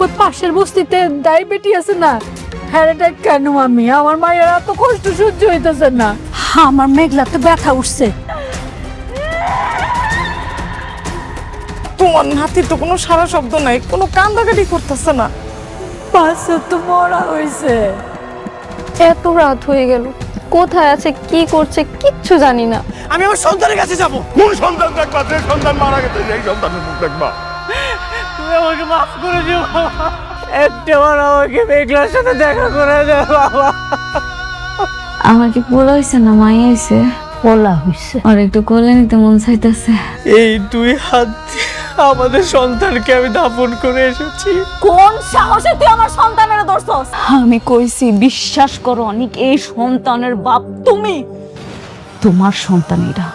ওই পাশের বস্তিতে ডায়াবেটি আছে না, হ্যাঁ কেন আমি আমার মায়ের এত কষ্ট সহ্য হইতেছে না। আমার মেঘলাতে ব্যথা উঠছে। তোমার নাতির তো কোনো সারা শব্দ নাই, কোনো কান্দাকাটি করতেছে না। পাশে তো মরা হয়েছে। এত রাত হয়ে গেল, কোথায় আছে কি করছে কিচ্ছু জানি না। আমি আমার সন্তানের কাছে যাব। কোন সন্তান দেখবা? যে সন্তান মারা গেছে সেই সন্তানের মুখ দেখবা। তুমি আমাকে মাফ করে দিও বাবা, একটাবার আমাকে মেঘলার সাথে দেখা করে দাও বাবা। আমার কি বলা হয়েছে না মাই হয়েছে? বলা হয়েছে। আর একটু কোলে নিতে মন চাইতেছে। এই দুই হাত দিয়ে আমাদের সন্তানকে আমি দাফন করে এসেছি। কোন সাহসে তুই আমার সন্তানের ধরছস? আমি কইছি বিশ্বাস করো অনেক, এই সন্তানের বাপ তুমি। তোমার সন্তান এরা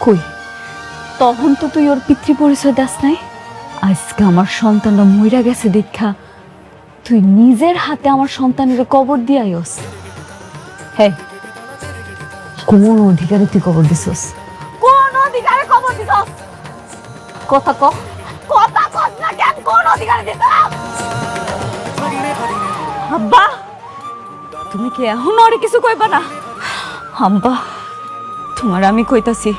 কই? তখন তো তুই ওর পিতৃ পরিচয় দাস নাই। আজকে আমার সন্তানটা মইরা গেছে দেখা তুই নিজের হাতে আমার সন্তানের কবর দিয়ে আইস। হ্যাঁ, কোন অধিকারে তুই কবর দিছস? কোন অধিকারে কবর দিছস? কথা কও, কথা কস না কেন? কোন অধিকারে দিছস? আব্বা, তুমি কি এখন আর কিছু কইবা না? আব্বা, তোমার আমি কইতাছি,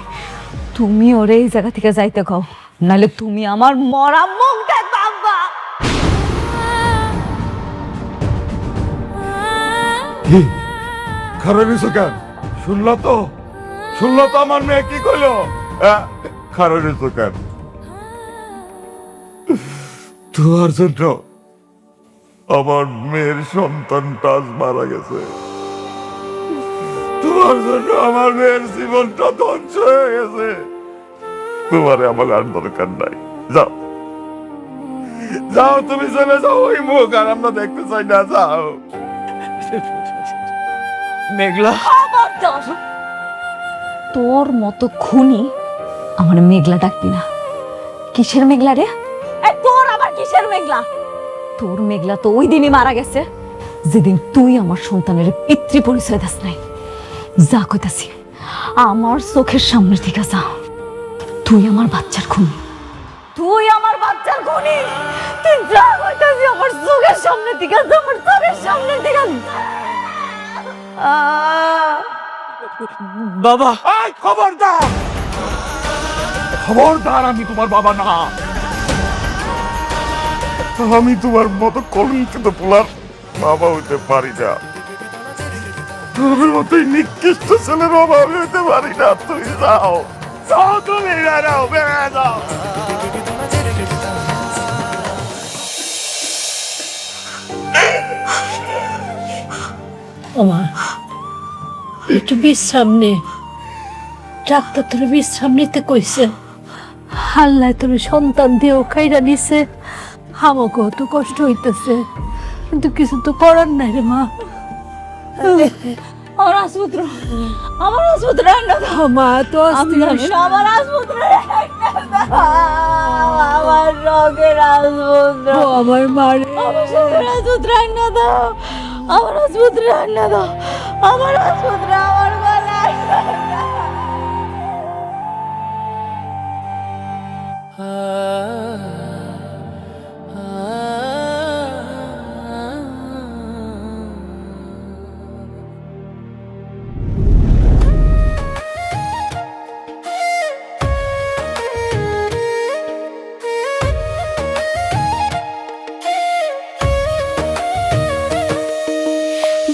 তুমি ওরে এই জায়গা থেকে যাইতে কও, নাহলে তুমি আমার মরা মুখ দেখবা। আব্বা, কি খারাপ হয়েছো কেন? শুনলো তো আমার মেয়ে কি কইলো? খারাপ হয়েছো কেন? তোমার জন্য আমার মেয়ের সন্তানটা আজ মারা গেছে। তোমার জন্য আমার মেয়ের জীবনটা ধ্বংস হয়ে গেছে। তোমারে আমার আর দরকার নাই। যাও যাও, তুমি চলে যাও। ওই মুখ আর আমরা দেখতে চাই না। যাও। মেঘলা, তোর মতো খুনি আমার মেঘলা ডাকবি না। কিসের মেঘলা রে? তোর আবার কিসের মেঘলা? তোর মেঘলা তো ওই দিনই মারা গেছে যেদিন তুই আমার সন্তানের পিতৃ পরিচয় দাস নাই। যা কইতাছি, আমার চোখের সামনে থেকে যা। তুই আমার বাচ্চার খুনি, তুই আমার বাচ্চার খুনি। তুই যা কইতাছি আমার চোখের সামনে থেকে যা, আমার চোখের সামনে থেকে যা। বাবা, এই খবরদার, খবরদার, আমি তোমার বাবা না। আমি তোমার মতো কলঙ্কিত পোলার বাবা হইতে পারি না। তোমার মতো নিকৃষ্ট ছেলের বাবা আমি হইতে পারি না। তুমি যাও, যাও, তুমি যাও, বেড়ে যাও। ওমা, একটু বিশ্রাম নে। ডাক্তার তোর বিশ্রাম নিতে কইছে। আল্লাহ তোর সন্তান দিয়েও খাইরা নিছে। আমাকেও তো কষ্ট হইতেছে, কিন্তু কিছু তো করার নাই রে মা। আমার আসপুত্র, আমার আসপুত্র আইনা দাও। মা তো আমি জানি না, আমার আসপুত্র আমার রোগের আসপুত্র, আমার মারে। আমার শখের আসপুত্র আইনা দাও। আমার আসপুত্র আইনা দাও। আমার আসপুত্র আমার গলায়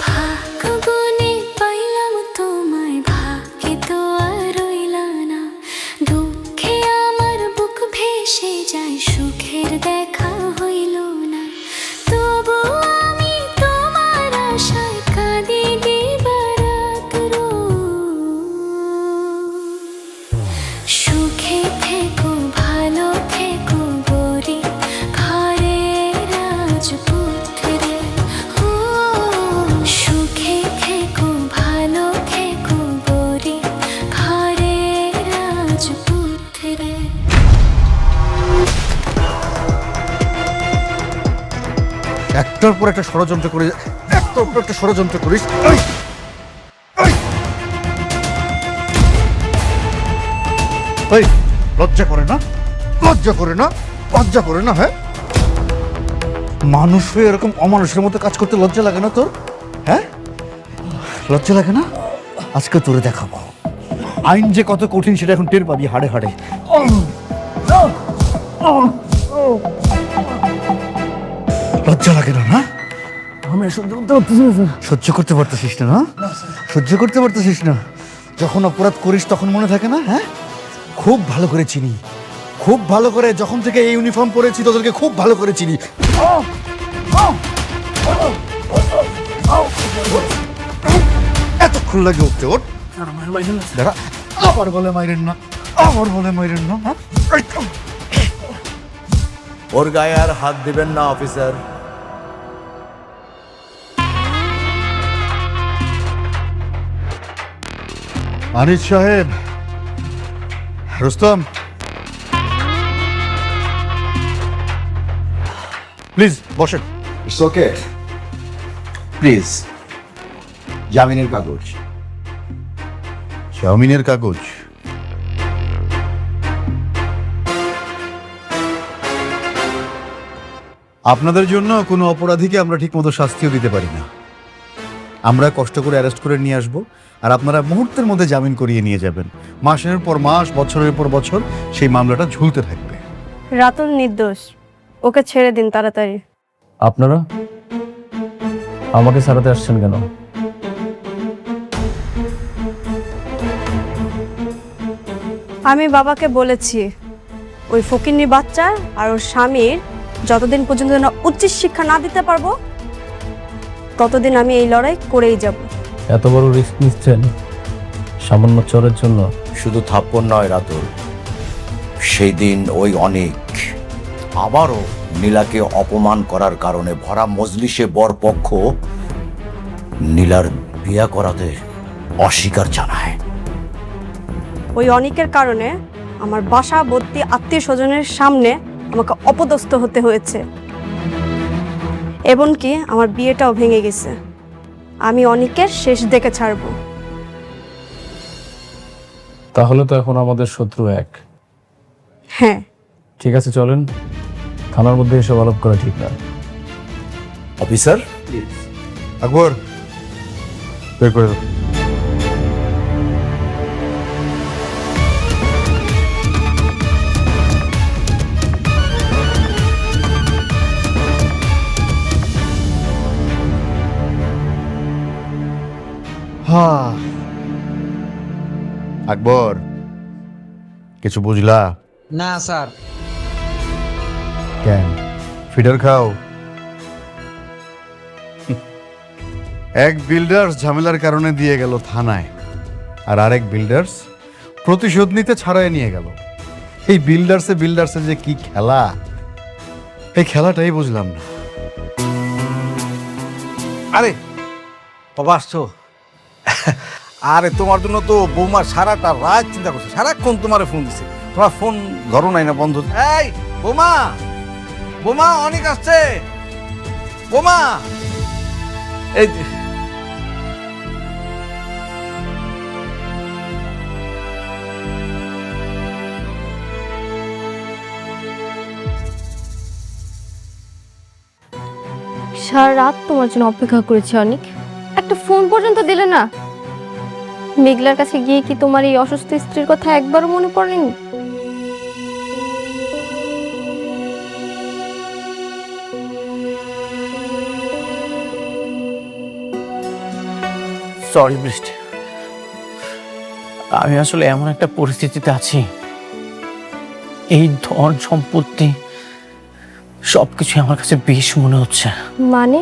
ভাগ্যগুণে পাইলাম তোমায়, ভাগ্যে তো আর রইলা না। দুঃখে আমার বুক ভেসে যায়, সুখের দেখা হইল না। তবু আমি তোমার আশায় কাঁদি দিবারাত সুখে থেকো, ভালো থেকো গরি ঘরের রাজপুত্রে। ও সুখে থেকো, ভালো থেকো গরি ঘরের রাজপুত্রে। একটার পর একটা ষড়যন্ত্র করে, একটার পর একটা ষড়যন্ত্র করিস। এই লজ্জা করে না? লজ্জা করে না? লজ্জা করে না? হ্যাঁ, মানুষ হয়ে এরকম অমানুষের মতো কাজ করতে লজ্জা লাগে না তোর? হ্যাঁ, লজ্জা লাগে না? আজকে তোরে দেখাবো আইন যে কত কঠিন সেটা এখন টের পাবি হাড়ে হাড়ে। লজ্জা লাগে না? না সহ্য করতে পারতেছিস না? না সহ্য করতে পারতেছিস না? যখন অপরাধ করিস তখন মনে থাকে না? হ্যাঁ, খুব ভালো করে চিনি, খুব ভালো করে। যখন থেকে এই ইউনিফর্ম পরেছি তোদেরকে খুব ভালো করে চিনি। এতক্ষণ লাগে উঠতে? ওঠ, দেখা আবার বলে মাইরেন না, আবার বলে মাইরেন না। হ্যাঁ, ওর গায়ে আর হাত দিবেন না অফিসার। আনিস সাহেব, রুস্তম, প্লিজ বসেন। It's okay, please. জামিনের কাগজ। জামিনের কাগজ? আপনাদের জন্য কোনো অপরাধীকে আমরা ঠিকমতো শাস্তিও দিতে পারি না। আমরা কষ্ট করে অ্যারেস্ট করে নিয়ে আসব, আর আপনারা মুহূর্তের মধ্যে জামিন করিয়ে নিয়ে যাবেন। মাসের পর মাস, বছরের পর বছর সেই মামলাটা ঝুলতে থাকবে। রাতুল নির্দোষ, ওকে ছেড়ে দিন তাড়াতাড়ি। আপনারা আমাকে ছাড়াতে আসছেন কেন? আমি বাবাকে বলেছি ওই ফকিন্নি বাচ্চা আর ওর স্বামীর যতদিন পর্যন্ত না উচিত শিক্ষা না দিতে পারবো ততদিন আমি এই লড়াই করেই যাব। এত বড় রিস্ক নিচ্ছেন সামান্য চোরের জন্য? শুধু থাপ্পড় নয় রাতুল, সেই দিন ওই অনেক আবারও নীলাকে অপমান করার কারণে ভরা মজলিসে বরপক্ষ নীলার বিয়া করাতে অস্বীকার জানায়। ওই অনেকের কারণে আমার বাসা ভর্তি আত্মীয় স্বজনের সামনে আমাকে অপদস্থ হতে হয়েছে, এমনকি আমার বিয়েটাও ভেঙে গেছে। আমি অনেকের শেষ দেখে ছাড়বো। তাহলে তো এখন আমাদের শত্রু এক। হ্যাঁ, ঠিক আছে, চলেন। থানার মধ্যে এসব আলাপ করা ঠিক না। অফিসার, আকবর, বের করে দাও। হ্যাঁ, আকবর, কিছু বুঝলা? না স্যার। কেন ফিডার খাও? এক বিল্ডার্স ঝামেলার কারণে দিয়ে গেল থানায়, আর আরেক বিল্ডার্স প্রতিশোধ নিতে ছাড়াই নিয়ে গেল। এই বিল্ডার্সে যে কি খেলা, এই খেলাটাই বুঝলাম না। আরে বাবা আসছো? আরে তোমার জন্য তো বৌমা সারাটা রাত চিন্তা করছে, সারাক্ষণ তোমার ফোন দিছে। তোমার ফোন ধরো নাই না, বন্ধ। এই বৌমা, বৌমা অনেক আসছে, বৌমা। এই সারা রাত তোমার জন্য অপেক্ষা করেছি অনেক, একটা ফোন পর্যন্ত দিলে না। মেঘলার কাছে গিয়ে কি তোমার এই অসুস্থ স্ত্রীর কথা একবারও মনে পড়েনি? সরি বৃষ্টি, আমি আসলে এমন একটা পরিস্থিতিতে আছি, এই ধন সম্পত্তি সবকিছু আমার কাছে বিষ মনে হচ্ছে। মানে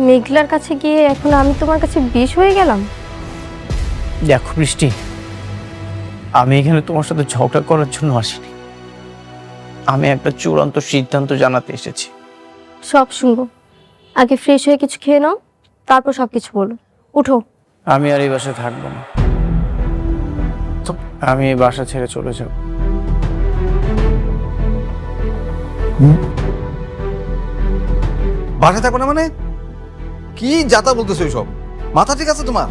মেঘলার কাছে গিয়ে এখন আমি তোমার কাছে বিষ হয়ে গেলাম? দেখো বৃষ্টি, আমি এখানে তোমার সাথে ঝগড়া করার জন্য আসিনি, আমি একটা চূড়ান্ত সিদ্ধান্ত জানাতে এসেছি। সব শুনবো, আগে ফ্রেশ হয়ে কিছু খেয়ে নাও, তারপর সবকিছু বলো। উঠো। আমি আর এই বাসায় থাকবো না, আমি এই বাসা ছেড়ে চলে যাব। বাসায় থাকো না মানে? কি যাতা বলতেছো এইসব? মাথা ঠিক আছে তোমার?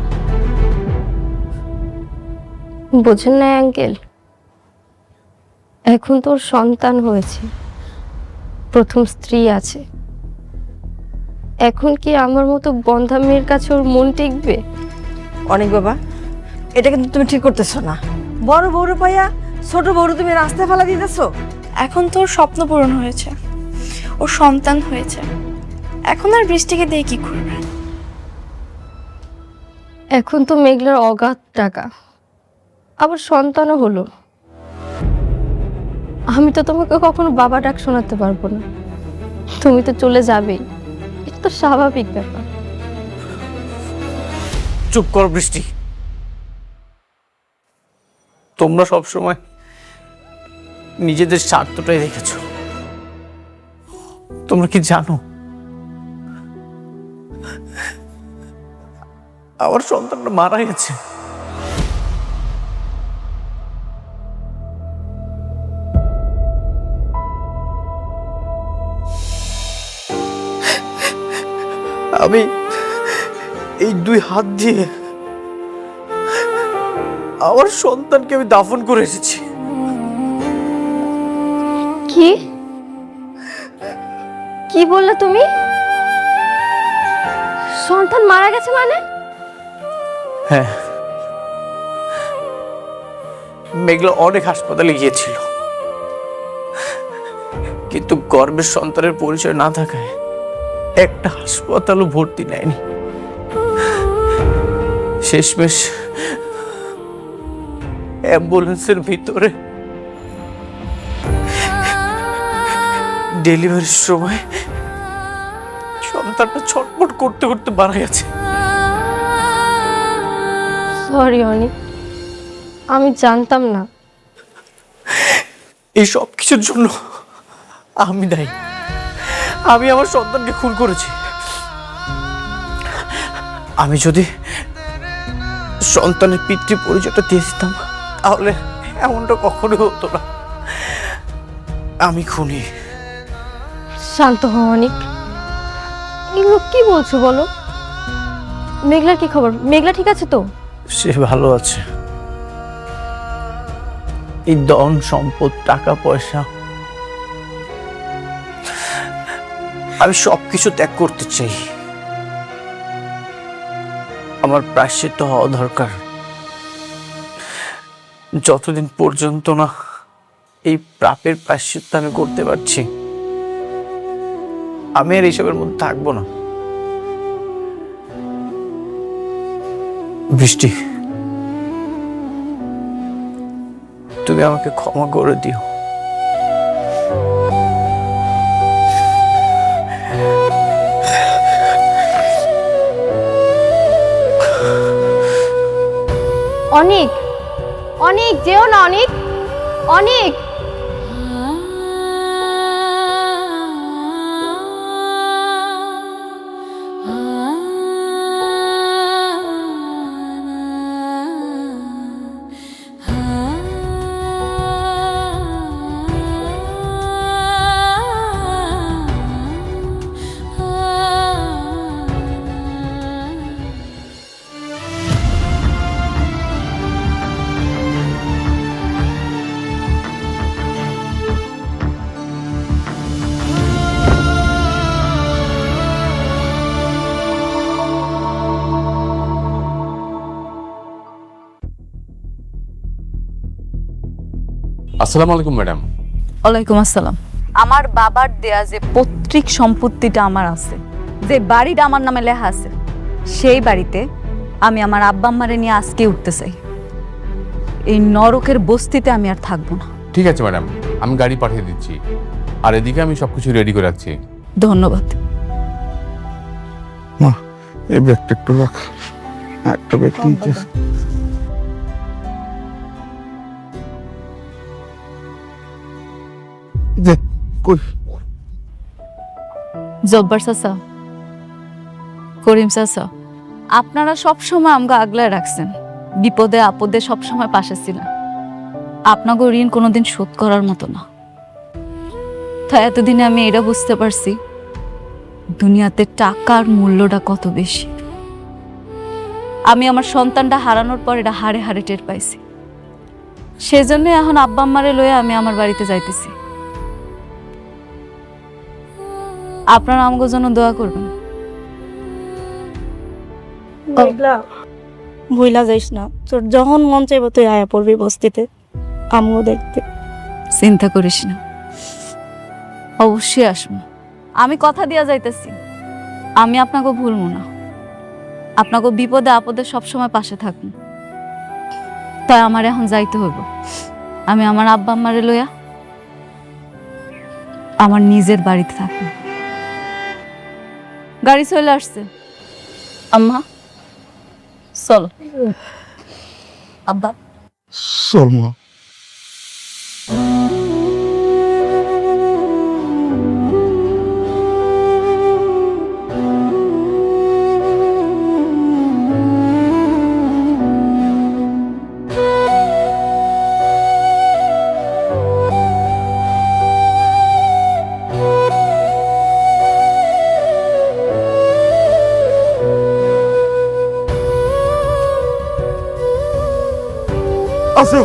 বোঝেন না আঙ্কেল, এখন তোর সন্তান হয়েছে, প্রথম স্ত্রী আছে, এখন কি আমার মতো বন্ধা মেয়ের কাছে ওর মন টিকবে? অনেক বাবা, এটা কিন্তু তুমি ঠিক করতেছো না। বড় বউরে পাইয়া ছোট বউরে তুমি রাস্তায় ফেলা দিতেছো। এখন তো ওর স্বপ্ন পূরণ হয়েছে, ওর সন্তান হয়েছে, এখন আর বৃষ্টিকে দিয়ে কি করবে? এখন তো মেঘলার অগাধ টাকা, আবার সন্তানও হলো। আমি তো তোমাকে কখনো বাবা ডাক শোনাতে পারবো না, তুমি তো চলে যাবেই, এটা তো স্বাভাবিক ব্যাপার। চুপ কর বৃষ্টি। তোমরা সবসময় নিজেদের স্বার্থটাই দেখেছো। তোমরা কি জানো আমার সন্তানটা মারা গেছে? আমি এই 2 হাত দিয়ে আমার সন্তানকে আমি দাফন করে এসেছি। কি কি বললে তুমি? সন্তান মারা গেছে মানে? হ্যাঁ, মেঘলা অনেক হাসপাতালে গিয়েছিল, কিন্তু গর্ভের সন্তানের পরিচয় না থাকায় একটা হাসপাতালও ভর্তি নেয়নি। শেষমেশ অ্যাম্বুলেন্সের ভিতরে ডেলিভারির সময় সন্তানটা ছটফট করতে করতে মারা গেছে। সরি অনিক, আমি জানতাম না। এই সব কিছুর জন্য আমি দায়ী। আমি আমার সন্তানকে খুন করেছি। আমি যদি সন্তানের পিতৃ পরিচয়টা দিয়ে দিতাম তাহলে এমনটা কখনো হতো না। আমি খুনি। শান্ত হও অনিক, এগুলো কি বলছো বলো? মেঘলার কি খবর? মেঘলা ঠিক আছে তো? সে ভালো আছে। এই ধন সম্পদ টাকা পয়সা আমি সবকিছু ত্যাগ করতে চাই। আমার প্রায়শ্চিত্ত হওয়া দরকার। যতদিন পর্যন্ত না এই পাপের প্রায়শ্চিত্ত আমি করতে পারছি, আমি আর এইসবের মধ্যে থাকবো না। বৃষ্টি, তুমি আমাকে ক্ষমা করে দিও। অনিক, অনিক যেও না অনিক, অনিক। আসসালামু আলাইকুম ম্যাডাম। ওয়ালাইকুম আসসালাম। আমার বাবার দেয়া যে পৈতৃক সম্পত্তিটা আমার আছে, যে বাড়িটা আমার নামে লেখা আছে, সেই বাড়িতে আমি আমার আব্বা আম্মারে নিয়ে আজকে উঠতে চাই। এই নরকের বস্তিতে আমি আর থাকবো না। ঠিক আছে ম্যাডাম, আমি গাড়ি পাঠিয়ে দিচ্ছি, আর এদিকে আমি সবকিছু রেডি করে রাখছি। ধন্যবাদ। মা, এই ব্যাগটা একটু রাখ। একটা ব্যাগ নিচে। দে, কই? জব্বার চাচা, করিম চাচা, আপনারা সবসময় আমাকে আগলায় রাখছেন, বিপদে আপদে সবসময় পাশে ছিলেন। আপনাকে ঋণ কোনোদিন শোধ করার মতো না। তাই এতদিনে আমি এটা বুঝতে পারছি দুনিয়াতে টাকার মূল্যটা কত বেশি। আমি আমার সন্তানটা হারানোর পর এটা হাড়ে হাড়ে টের পাইছি। সেজন্য এখন আব্বা আম্মারে লয়ে আমি আমার বাড়িতে যাইতেছি। আপনারা আমাকে জন্য দোয়া করবেন। মেঘলা ভুইলা যাইস না, তোর যখন মন চাইবো তুই আয়া পড়বি বস্তিতে আমিও দেখতে। চিন্তা করিস না, অবশ্যই আসবো। আমি কথা দিয়া যাইতেছি, আমি আপনাকে ভুলবো না, আপনাকে বিপদে আপদে সবসময় পাশে থাকবো। তাই আমার এখন যাইতে হইব। আমি আমার আব্বা আম্মারে লইয়া আমার নিজের বাড়িতে থাকবো। গাড়ি চলে আসছে, আম্মা চল। আব্বা চল মা। আসো।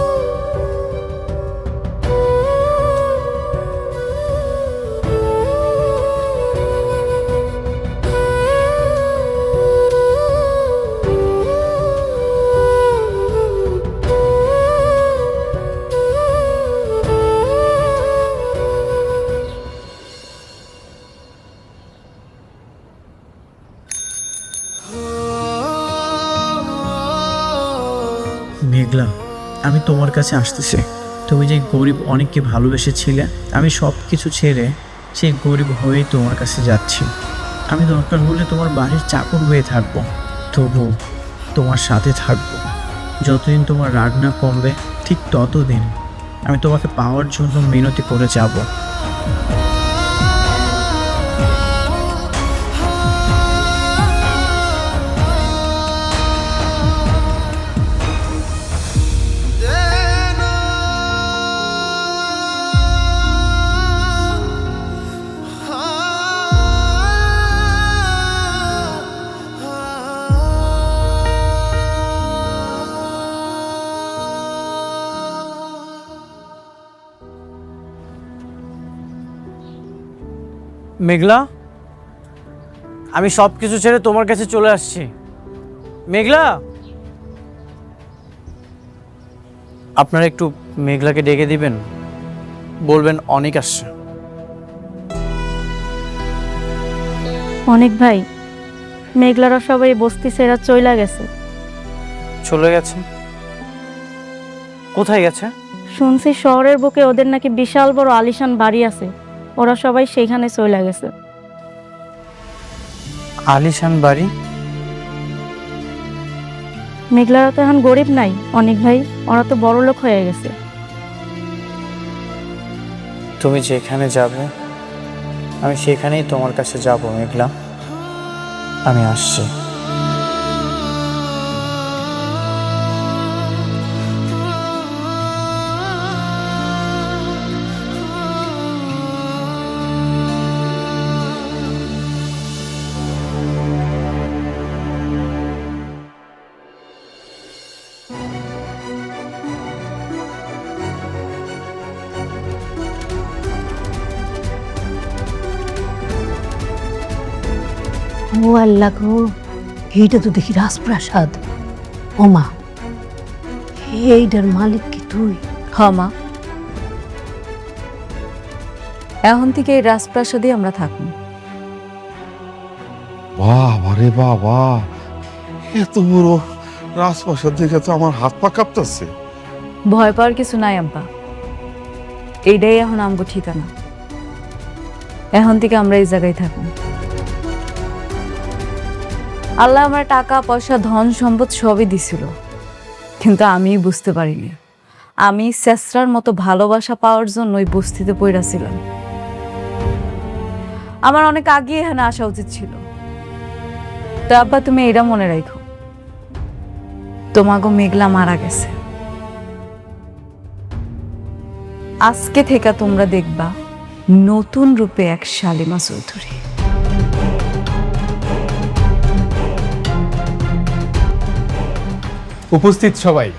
মেঘলা, আমি তোমার কাছে আসতেছি। তুমি যে গরিব অনেককে ভালোবেসেছিলে, আমি সব কিছু ছেড়ে সেই গরিব হয়েই তোমার কাছে যাচ্ছি। আমি দরকার হলে তোমার বাড়ির চাকর হয়ে থাকবো, তবু তোমার সাথে থাকবো। যতদিন তোমার রাগ না কমবে ঠিক ততদিন আমি তোমাকে পাওয়ার জন্য মিনতি করে যাব। মেঘলা, আমি সব কিছু ছেড়ে তোমার কাছে চলে আসছি। মেঘলা, আপনারা একটু মেঘলাকে ডেকে দিবেন, বলবেন অনেক আসছে। অনেক ভাই, মেঘলারা সবাই বস্তি ছেড়া চইলা গেছে। চলে গেছে? কোথায় গেছে? শুনছি শহরের বুকে ওদের নাকি বিশাল বড় আলিশান বাড়ি আছে, ওরা সবাই সেইখানে চইলা গেছে। আলিশান বাড়ি? মেঘলারা তো এখন গরিব নাই অনেক ভাই, ওরা তো বড় লোক হয়ে গেছে। তুমি যেখানে যাবে আমি সেখানেই তোমার কাছে যাব। মেঘলা, আমি আসছি। ও আল্লাহ গো, এইটা তো দেখি রাজপ্রাসাদ। ওমা, এইটার মালিক কি তুই? হ্যাঁ মা, এখন থেকে এই রাজপ্রাসাদে আমরা থাকবো। বাবা রে বাবা, এত বড় রাজপ্রাসাদ দেখে তো আমার হাত পা কাঁপতেছে। ভয় পাওয়ার কিছু নাই আব্বা, এইটাই এখন আমগো ঠিকানা। এখন থেকে আমরা এই জায়গায় থাকবো। আল্লাহ আমার টাকা পয়সা ধন সম্পদ সবই দিছিল, কিন্তু আমি বুঝতে পারিনি আমি শেষরার মতো ভালোবাসা পাওয়ার জন্য ওই বস্তিতে পইড়া ছিলাম। আমার অনেক আগে এখানে আসা উচিত ছিল। তো আব্বা, তুমি এটা মনে রাখো, তোমাগো মেঘলা মারা গেছে। আজকে থেকে তোমরা দেখবা নতুন রূপে এক শালিমা চৌধুরী। উপস্থিত সবাই,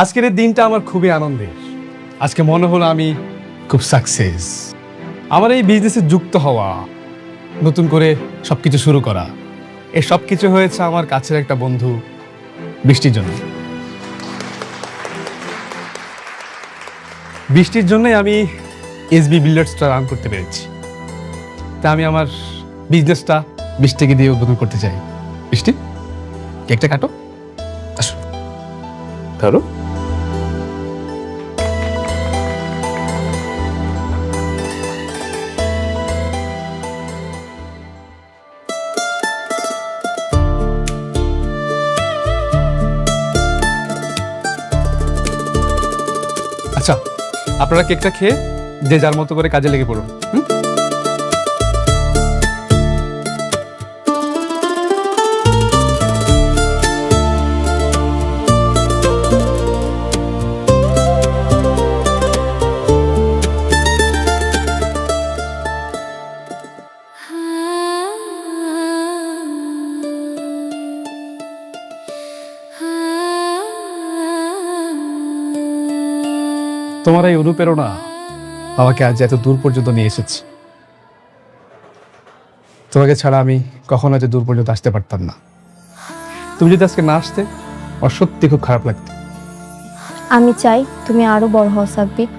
আজকের এই দিনটা আমার খুবই আনন্দের। আজকে মনে হলো আমি খুব সাকসেস। আমার এই বিজনেসে যুক্ত হওয়া, নতুন করে সবকিছু শুরু করা, এসব কিছু হয়েছে আমার কাছের একটা বন্ধু বৃষ্টির জন্য। বৃষ্টির জন্যই আমি এসবি বিল্ডার্সটা রান করতে পেরেছি। তা আমি আমার বিজনেসটা বৃষ্টিকে দিয়ে উদ্বোধন করতে চাই। বৃষ্টি, কেকটা কাটো, আসো ধরো। আচ্ছা, আপনারা কেকটা খেয়ে যে যার মতো করে কাজে লেগে পড়ুন। তোমার এই অনুপ্রেরণা আমাকে আজ এত দূর পর্যন্ত নিয়ে এসেছে। তোমাকে ছাড়া আমি কখনো এত দূর পর্যন্ত আসতে পারতাম না। তুমি যদি আজকে না আসতে, আমার সত্যি খুব খারাপ লাগতো। আমি চাই তুমি আরো বড় হও সাব্বির।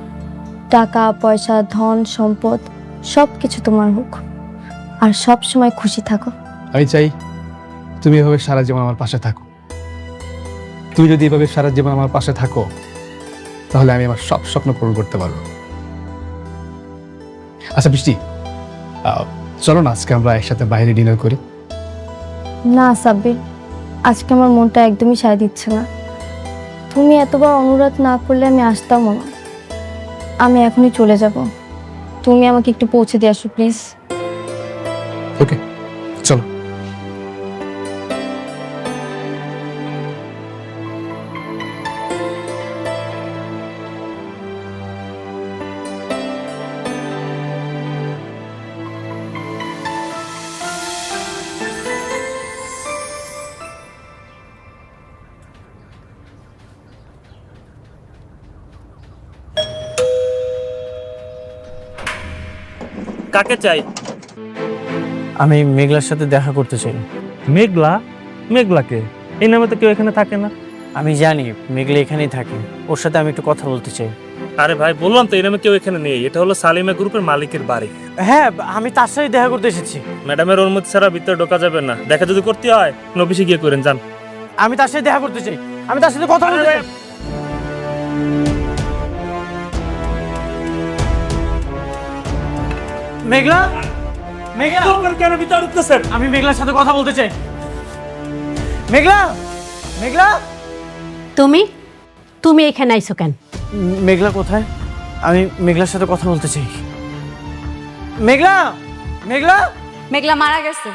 টাকা পয়সা ধন সম্পদ সব কিছু তোমার হোক, আর সব সময় খুশি থাকো। আমি চাই তুমি এভাবে সারা জীবন আমার পাশে থাকো। তুমি যদি এভাবে সারা জীবন আমার পাশে থাকো, তাহলে আমি আমার সব স্বপ্ন পূরণ করতে পারবো। আচ্ছা বৃষ্টি, চলো না আজকে আমরা একসাথে বাইরে ডিনার করি। না সাব্বির, আজকে আমার মনটা একদমই সায় দিচ্ছে না। তুমি এতবার অনুরোধ না করলে আমি আসতামও না। আমি এখনই চলে যাব। তুমি আমাকে একটু পৌঁছে দিয়ে আসো প্লিজ। ওকে, চলো। কাকে চাই? আমি মেঘলার সাথে দেখা করতে চাই। মেঘলা? মেঘলাকে? এই নামে তো কেউ এখানে থাকে না। আমি জানি মেঘলা এখানেই থাকে, ওর সাথে আমি একটু কথা বলতে চাই। আরে ভাই, বললাম তো এই নামে কেউ এখানে নেই। এটা হলো সালিমা গ্রুপের মালিকের বাড়ি। হ্যাঁ, আমি তার সাথে দেখা করতে এসেছি। ম্যাডামের অনুমতি ছাড়া ভিতরে ঢোকা যাবে না। দেখা যদি করতে হয় অফিসে গিয়ে করেন, যান। আমি তার সাথে দেখা করতে চাই, আমি তার সাথে কথা বলতে চাই। মেঘলা, মেঘলা কেন ভিতরে ঢুকতেছেন? আমি মেঘলার সাথে কথা বলতে চাই। মেঘলা, মেঘলা, তুমি তুমি এখানে আইছো কেন? মেঘলা কোথায়? আমি মেঘলার সাথে কথা বলতে চাই। মেঘলা, মেঘলা, মেঘলা মারা গেছে।